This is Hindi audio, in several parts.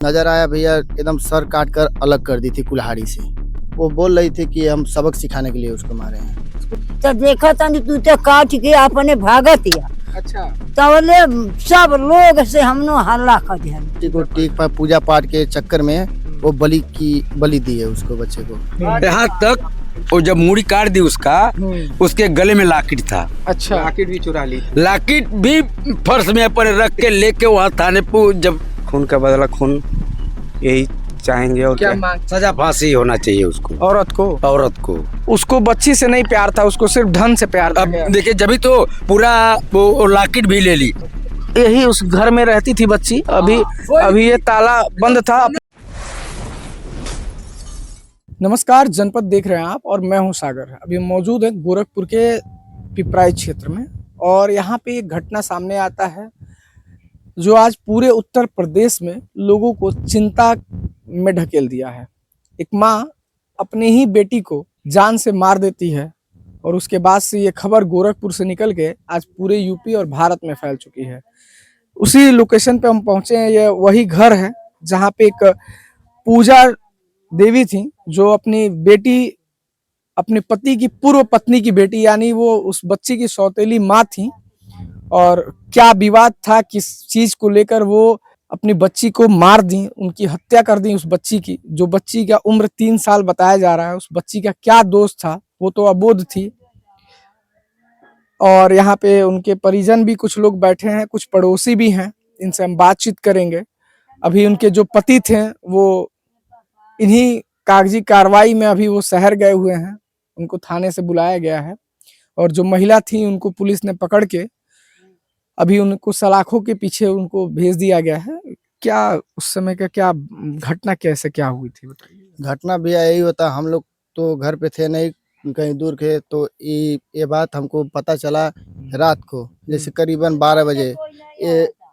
नजर आया भैया, एकदम सर काट कर अलग कर दी थी कुल्हाड़ी से। वो बोल रही थी कि हम सबक सिखाने के लिए उसको मारे हैं। तो देखा था तू तो काट के अपने भागत या। अच्छा। तवले सब लोग से हमनो हल्ला कर दिया। को टीक पर पूजा पाठ के चक्कर में वो बलि दी है उसको, बच्चे को। यहाँ तक वो जब मूड़ी काट दी उसका, उसके गले में लाकिट था। अच्छा, लाकिट भी चुरा ली। लाकिट भी फर्श में पर रख के लेके वहाँ थाने पे, जब खून का बदला खून यही चाहेंगे। और क्या मांग? सजा फांसी होना चाहिए उसको, औरत को। उसको बच्ची से नहीं प्यार था, उसको सिर्फ धन से प्यार था। अब देखिए, जब तो पूरा वो लाकिट भी ले ली। यही उस घर में रहती थी बच्ची। अभी ये ताला बंद था। नमस्कार, जनपद देख रहे हैं आप और मैं हूं सागर। अभी मौजूद है गोरखपुर के पिपराइच क्षेत्र में और यहाँ पे एक घटना सामने आता है जो आज पूरे उत्तर प्रदेश में लोगों को चिंता में ढकेल दिया है। एक माँ अपने ही बेटी को जान से मार देती है और उसके बाद से ये खबर गोरखपुर से निकल के आज पूरे यूपी और भारत में फैल चुकी है। उसी लोकेशन पे हम पहुंचे हैं। ये वही घर है जहाँ पे एक पूजा देवी थी जो अपने पति की पूर्व पत्नी की बेटी, यानी वो उस बच्ची की सौतेली माँ थी। और क्या विवाद था, किस चीज को लेकर वो अपनी बच्ची को मार दी, उनकी हत्या कर दी। उस बच्ची की, जो बच्ची का उम्र 3 साल बताया जा रहा है, उस बच्ची का क्या दोष था? वो तो अबोध थी। और यहाँ पे उनके परिजन भी कुछ लोग बैठे हैं, कुछ पड़ोसी भी हैं, इनसे हम बातचीत करेंगे। अभी उनके जो पति थे वो इन्हीं कागजी कार्रवाई में अभी वो शहर गए हुए हैं, उनको थाने से बुलाया गया है। और जो महिला थी उनको पुलिस ने पकड़ के अभी उनको सलाखों के पीछे उनको भेज दिया गया है। क्या उस समय का क्या घटना, कैसे क्या हुई थी बताइए। घटना भैया यही होता, हम लोग तो घर पे थे नहीं, कहीं दूर थे। तो ये बात हमको पता चला रात को, जैसे करीबन 12 बजे।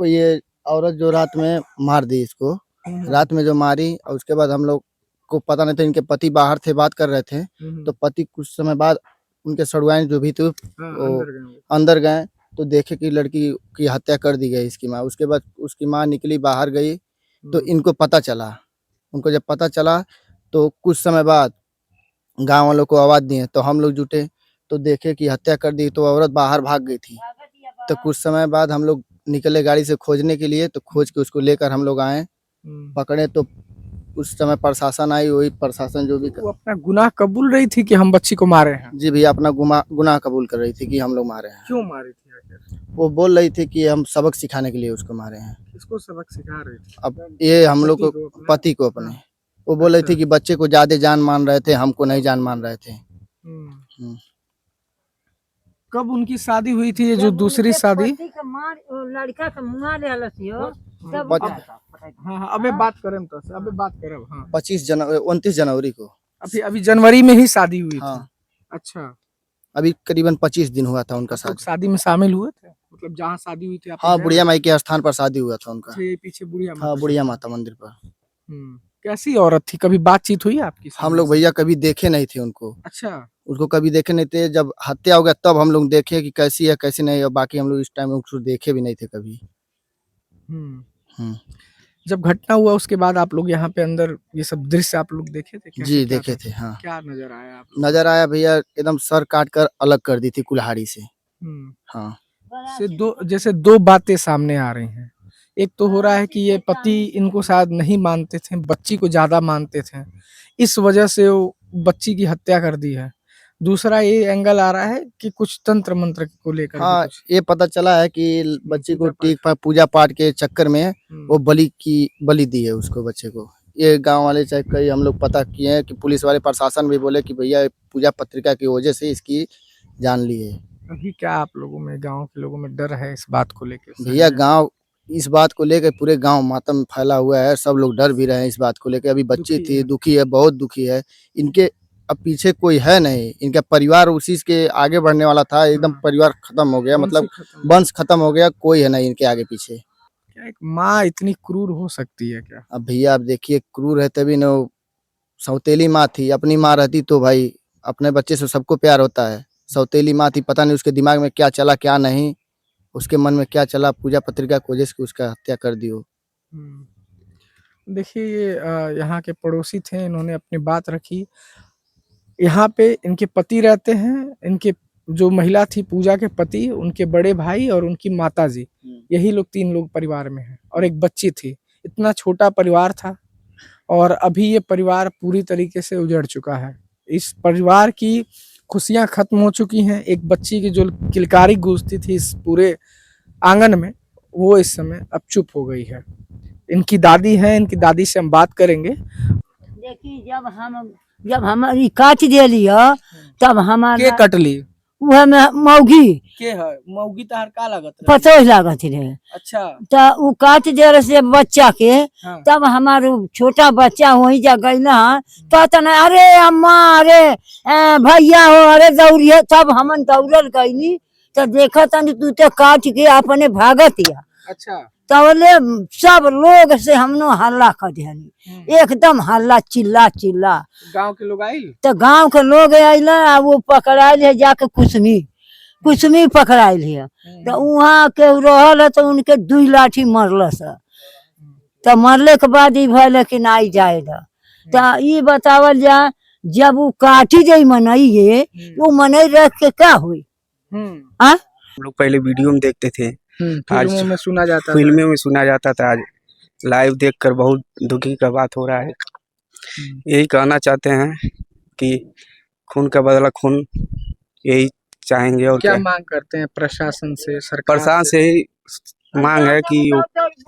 ये औरत जो रात में मार दी इसको, रात में जो मारी, और उसके बाद हम लोग को पता नहीं था। इनके पति बाहर थे, बात कर रहे थे। तो पति कुछ समय बाद उनके सड़ुआइन जो भी थे अंदर गए तो देखे कि लड़की की हत्या कर दी गई इसकी माँ। उसके बाद उसकी माँ निकली, बाहर गई तो इनको पता चला। उनको जब पता चला तो कुछ समय बाद गांव वालों को आवाज दिए तो हम लोग जुटे तो देखे कि हत्या कर दी। तो औरत बाहर भाग गई थी। तो कुछ समय बाद हम लोग निकले गाड़ी से खोजने के लिए, तो खोज के उसको लेकर हम लोग आए, पकड़े। तो उस समय प्रशासन आई, वही प्रशासन जो भी वो अपना गुनाह कबूल रही थी कि हम बच्ची को मारे हैं। जी भैया, अपना गुनाह कबूल कर रही थी कि हम लोग मारे हैं। क्यों मारी थी आखिर? वो बोल रही थी कि हम सबक सिखाने के लिए उसको मारे हैं। किसको सबक सिखा रही थी? अब ये हम लोग को, पति को अपने। वो बोल रही थी कि बच्चे को ज्यादा जान मान रहे थे, हमको नहीं जान मान रहे थे। कब उनकी शादी हुई थी, ये जो दूसरी शादी? लड़का के मुआ ले हाँ, अबे बात करें तो अबे बात करें। हाँ, 29 जनवरी को। अभी जनवरी में ही शादी हुई हाँ। थी। अच्छा, अभी करीबन 25 दिन हुआ था उनका शादी। शादी में शामिल हुए थे, मतलब जहाँ शादी हुई थी? हाँ, बुढ़िया माई के स्थान पर शादी हुआ था उनका। ये पीछे बुढ़िया माता। हाँ, बुढ़िया माता मंदिर पर। कैसी औरत थी? कभी बातचीत हुई आपकी? हम लोग भैया कभी देखे नहीं थे उनको। अच्छा, उसको कभी देखे नहीं थे। जब हत्या हो गया तब हम लोग देखे कि कैसी है कैसी नहीं है। बाकी हम लोग इस टाइम उसको देखे भी नहीं थे कभी। जब घटना हुआ उसके बाद आप लोग यहाँ पे अंदर ये सब दृश्य आप लोग देखे थे? जी देखे थे। हाँ, क्या नजर आया आप? नजर आया भैया, एकदम सर काट कर अलग कर दी थी कुल्हाड़ी से। हाँ, जैसे दो बातें सामने आ रही हैं। एक तो हो रहा है कि ये पति इनको शायद नहीं मानते थे, बच्ची को ज्यादा मानते थे, इस वजह से वो बच्ची की हत्या कर दी है। दूसरा ये एंगल आ रहा है कि कुछ तंत्र मंत्र को लेकर। हाँ, ये पता चला है कि बच्ची को टीक पर पूजा पाठ के चक्कर में वो बलि दी है उसको, बच्चे को। ये गांव वाले चाहे कई हम लोग पता किए हैं कि पुलिस वाले प्रशासन भी बोले कि भैया पूजा पत्रिका की वजह से इसकी जान ली है। अभी क्या आप लोगों में, गांव के लोगों में डर है इस बात को लेकर? भैया गांव इस बात को लेकर पूरे गांव मातम फैला हुआ है। सब लोग डर भी रहे हैं इस बात को लेकर। अभी बच्ची थी, दुखी है, बहुत दुखी है। इनके अब पीछे कोई है नहीं। इनका परिवार उसी के आगे बढ़ने वाला था, एकदम परिवार खत्म हो गया, मतलब वंश खत्म हो गया। कोई है नहीं इनके आगे पीछे। क्या एक माँ इतनी क्रूर हो सकती है क्या? अब भैया आप देखिए, क्रूर है तभी न। सौतेली माँ थी, अपनी माँ रहती तो भाई अपने बच्चे से सबको प्यार होता है। सौतेली माँ थी, पता नहीं उसके दिमाग में क्या चला क्या नहीं, उसके मन में क्या चला, पूजा पत्रिका की वजह से उसका हत्या कर दी हो। देखिए ये यहाँ के पड़ोसी थे, इन्होंने अपनी बात रखी। यहाँ पे इनके पति रहते हैं, इनके जो महिला थी पूजा के पति, उनके बड़े भाई और उनकी माताजी, यही लोग 3 लोग परिवार में हैं और एक बच्ची थी। इतना छोटा परिवार था और अभी ये परिवार पूरी तरीके से उजड़ चुका है। इस परिवार की खुशियां खत्म हो चुकी हैं। एक बच्ची की जो किलकारी गूंजती थी इस पूरे आंगन में, वो इस समय अब चुप हो गई है। इनकी दादी है, इनकी दादी से हम बात करेंगे। देखी जब हमारी काट दिली ह तब के हमारा कटली वह में मौगी के है मौगी तहर का लागत रहे? पतोह लागत रहे अच्छा तो उ काट दे से बच्चा के। हाँ। तब हमारे छोटा बच्चा वही जा गई ना तो तना अरे अम्मा अरे भैया हो अरे दौड़िए। तब हमन दौड़ल गईनी तो देखा तनी तू तो काट के अपने भागत या। अच्छा तबले सब लोग से हमनो हल्ला कर दिया, एकदम हल्ला चिल्ला चिल्ला। गांव के लोग आइल तो गांव के लोग आइला आ वो पकड़ाइल है जाके कुसमी पकड़ाइल है। तो वहाँ के रहल है तो उनके 2 लाठी मरल सा। तो मरले के बाद ही भले कि नहीं जाएगा। तो ये बतावल जा जब वो काटी जाई मनई है वो मनई रख के क्या हुई। हम लोग पहले वीडियो में देखते थे, फिल्मों में सुना जाता था। फिल्मों में सुना जाता था। आज लाइव देखकर बहुत दुखी का बात हो रहा है। यही कहना चाहते हैं कि खून का बदला खून, यही चाहेंगे। और क्या मांग करते हैं प्रशासन से, सरकार प्रशासन से ही मांग है कि वो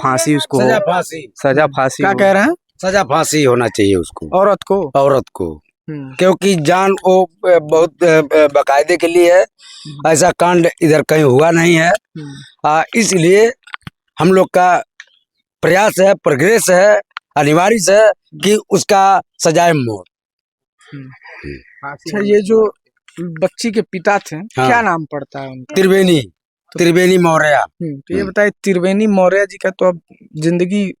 फांसी उसको हो, सजा फांसी क्या हो। कह रहे हैं? सजा फांसी होना चाहिए उसको, औरत को क्योंकि जान वो बहुत बाकायदे के लिए है। ऐसा कांड इधर कहीं हुआ नहीं है। इसलिए हम लोग का प्रयास है, प्रोग्रेस है, अनिवार्य है कि उसका सजाए मौत। अच्छा ये जो बच्ची के पिता थे, हाँ। क्या नाम पड़ता है उनका? त्रिवेणी मौर्य। तो ये बताइए त्रिवेणी मौर्य जी का तो अब जिंदगी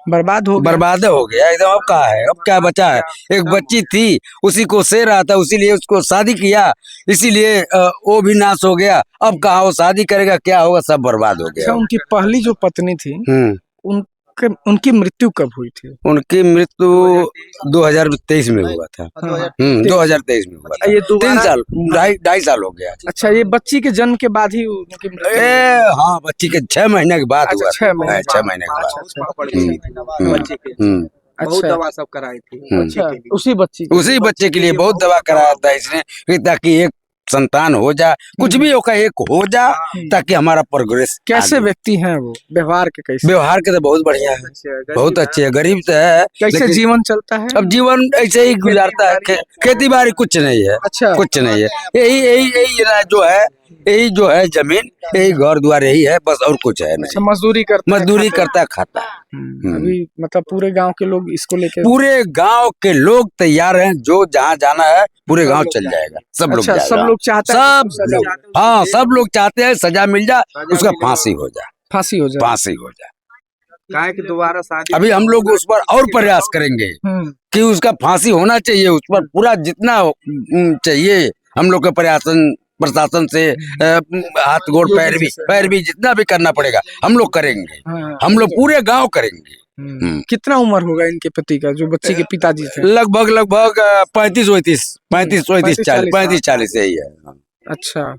बर्बाद हो गया एकदम। अब कहा है, अब क्या बचा है? एक बच्ची थी, उसी को से रहा था, उसीलिए उसको शादी किया, इसीलिए वो भी नाश हो गया। अब कहा वो शादी करेगा, क्या होगा? सब बर्बाद हो गया। अच्छा उनकी पहली जो पत्नी थी उनकी मृत्यु कब हुई थी? उनकी मृत्यु 2023 में हुआ था। 2023 में हुआ था। ये 3 साल 2.5 साल हो गया। अच्छा ये बच्ची के जन्म के बाद ही उनकी मृत्यु? हाँ, बच्ची के 6 महीने के बाद हुआ। 6 महीने 6 महीने के बाद। बच्चे के बहुत दवा सब कराई थी। अच्छा उसी बच्चे के लिए बहुत दवा कराया था इसने, ताकि एक संतान हो जा, कुछ भी होगा एक हो जा, ताकि हमारा प्रोग्रेस। कैसे व्यक्ति हैं वो? व्यवहार के कैसे? व्यवहार के तो बहुत बढ़िया है, बहुत अच्छे है। गरीब तो है, कैसे जीवन चलता है? अब जीवन ऐसे ही गुजारता है। खेती बाड़ी कुछ नहीं है। अच्छा कुछ नहीं है। यही जो है जमीन, यही घर द्वार यही है बस, और कुछ है नहीं। मजदूरी करता खाता। अभी मतलब पूरे गांव के लोग इसको लेके, पूरे गांव के लोग तैयार हैं, जो जहाँ जाना है पूरे गांव चल जाएगा। सब लोग सब लोग चाहते हैं, हाँ सब लोग चाहते हैं सजा मिल जाए, उसका फांसी हो जाए। फांसी हो जाए। कि दोबारा शादी। अभी हम लोग उस पर और प्रयास करेंगे कि उसका फांसी होना चाहिए। उस पर पूरा जितना चाहिए हम लोग के प्रशासन से हाथ गोड़ पैर भी जितना भी करना पड़ेगा हम लोग करेंगे। हम लोग पूरे गांव करेंगे। कितना उम्र होगा इनके पति का, जो बच्ची के पिताजी थे? लगभग 35-40 यही है। अच्छा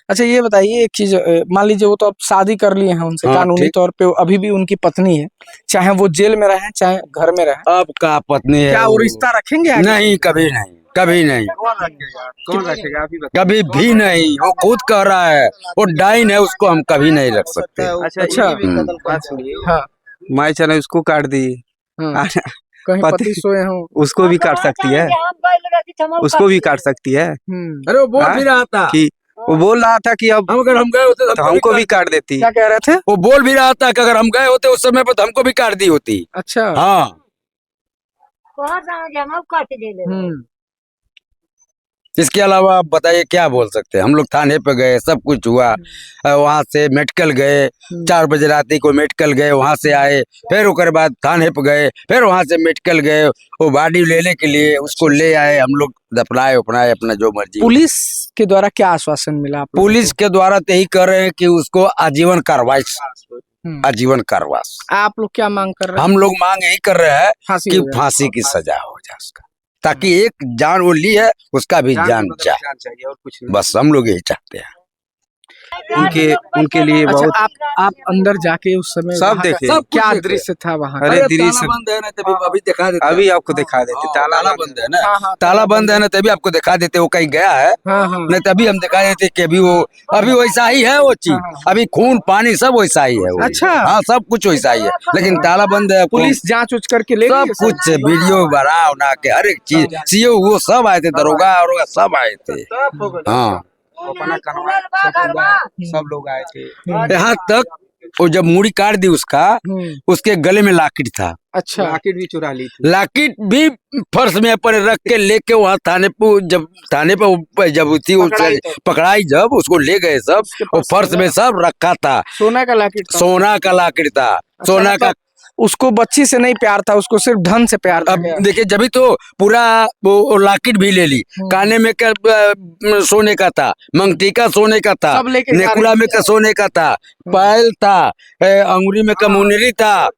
अच्छा ये बताइए एक चीज, मान लीजिए वो तो अब शादी कर लिए हैं उनसे, कानूनी तौर पे अभी भी उनकी पत्नी है, चाहे वो जेल में रहे चाहे घर में रहे। अब का पत्नी है, क्या वो रिश्ता रखेंगे? नहीं, कभी नहीं। कौन रखेगा? कभी भी नहीं। वो खुद कह रहा है, वो डाइन है, उसको हम कभी नहीं रख सकते। अच्छा बात सुनिए। हाँ माई चले उसको काट दी, कहीं पति सोए हो उसको भी काट सकती है, उसको भी काट सकती है। अरे वो बोल भी रहा था कि वो बोल रहा था कि अब अगर हम गए होते तो हमको भी काट देती। क्या कह रहे थे? वो बोल भी रहा था कि अगर हम गए होते उस समय पर तो हमको भी काट दी होती। अच्छा हाँ। इसके अलावा आप बताइए क्या बोल सकते हैं? हम लोग थाने पे गए, सब कुछ हुआ, वहाँ से मेडिकल गए, 4 बजे रात को मेडिकल गए, वहाँ से आए, फिर उसके बाद थाने पे गए, फिर वहाँ से मेडिकल गए, वो बॉडी लेने के लिए उसको ले आए। हम लोग दफनाए उपनाए अपना जो मर्जी। पुलिस के द्वारा क्या आश्वासन मिला? पुलिस के द्वारा तो यही कर रहे हैं कि उसको आजीवन कार्रवाई आजीवन कारावास। आप लोग क्या मांग कर रहे हैं? हम लोग मांग यही कर रहे हैं फांसी कि हो जाए। फांसी की सजा हो जाए उसका, ताकि एक जान वो ली है उसका भी जान जाए। जान चाहिए और कुछ नहीं। बस हम लोग यही चाहते हैं। उनके लिए अच्छा, बहुत आप अंदर जाके उस समय सब वहाँ का देखे। सब कुछ क्या देखे। दृश्य था वहाँ का? अरे ताला दृश्य बंद है ना, तभी अभी दिखा देते हैं। अभी आपको दिखा देते। हाँ, ताला ताला बंद है ना, हाँ, हाँ, ताला बंद है ना, तभी आपको दिखा देते वो कहीं गया है, हाँ हाँ नहीं तभी हम दिखा देते कि अभी वो अभी वैसा ही है वो चीज, अभी खून पानी सब वैसा ही है वो। अच्छा। हाँ, सब कुछ वैसा ही है, लेकिन ताला बंद है। पुलिस जांच उच करके ले सब गई? कुछ वीडियो बना उना के हर एक चीज, सीओ वो सब आए थे, दरोगा और सब आए थे। हाँ, अपना करवाए, सब लोग आए थे। यहाँ तक वो जब मुड़ी काट दी उसका, उसके गले में लाकिट था। अच्छा, राकेट भी चुरा ली थी। लाकिट भी फर्श में पर रख के लेके वहाँ थाने पे, जब थाने पे जब थी पकड़ाई, जब उसको ले गए सब, वो फर्श में सब रखा था। सोना का लॉकेट था। सोना का लाकिट था, सोना का। उसको बच्ची से नहीं प्यार था, उसको सिर्फ धन से प्यार था। अब देखिए, जब तो पूरा वो लाकिट भी ले ली, काने में का सोने का था, मंगटीका सोने का था, सब लेके जा रहे नेकुला में का सोने का था, पायल था, अंगुरी में का मुनरी था,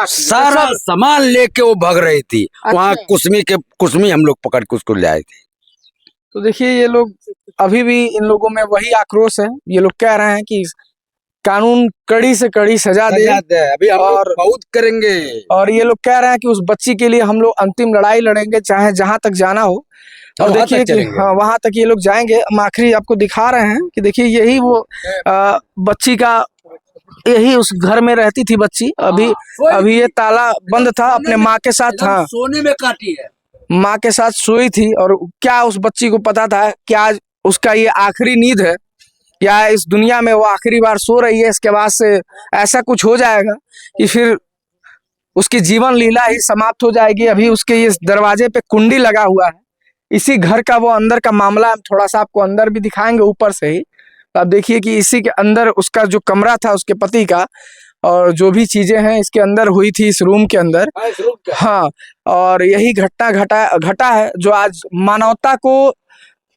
सारा सामान लेके वो भाग रही थी। वहाँ कुसमी हम लोग पकड़ के उसको ले आए थे। तो देखिए, ये लोग अभी भी, इन लोगों में वही आक्रोश है। ये लोग कह रहे हैं कि कानून कड़ी से कड़ी सजा दे, अभी हम लोग बहुत करेंगे। और ये लोग कह रहे हैं कि उस बच्ची के लिए हम लोग अंतिम लड़ाई लड़ेंगे, चाहे जहां तक जाना हो। और वहाँ देखिए तक कि चलेंगे। हाँ, वहां तक ये लोग जाएंगे। हम आखिरी आपको दिखा रहे हैं कि देखिए, यही वो बच्ची का, यही उस घर में रहती थी बच्ची। अभी ये ताला बंद था, अपने माँ के साथ था, सोने में काटी है, माँ के साथ सोई थी। और क्या उस बच्ची को पता था क्या उसका ये आखिरी नींद है, या इस दुनिया में वो आखिरी बार सो रही है, इसके बाद से ऐसा कुछ हो जाएगा कि फिर उसकी जीवन लीला ही समाप्त हो जाएगी। अभी उसके इस दरवाजे पे कुंडी लगा हुआ है, इसी घर का वो अंदर का मामला। हम थोड़ा सा आपको अंदर भी दिखाएंगे ऊपर से ही। तो आप देखिए कि इसी के अंदर उसका जो कमरा था उसके पति का, और जो भी चीजें हैं इसके अंदर हुई थी, इस रूम के अंदर। हाँ, और यही घटना घटा है जो आज मानवता को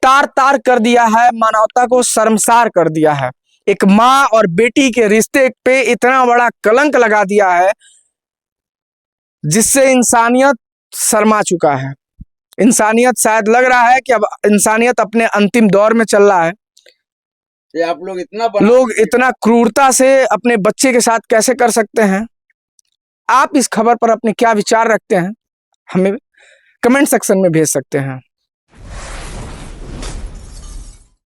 तार तार कर दिया है, मानवता को शर्मसार कर दिया है। एक माँ और बेटी के रिश्ते पे इतना बड़ा कलंक लगा दिया है, जिससे इंसानियत शर्मा चुका है। इंसानियत शायद लग रहा है कि अब इंसानियत अपने अंतिम दौर में चल रहा है। ये आप लोग इतना क्रूरता से अपने बच्चे के साथ कैसे कर सकते हैं? आप इस खबर पर अपने क्या विचार रखते हैं, हमें कमेंट सेक्शन में भेज सकते हैं।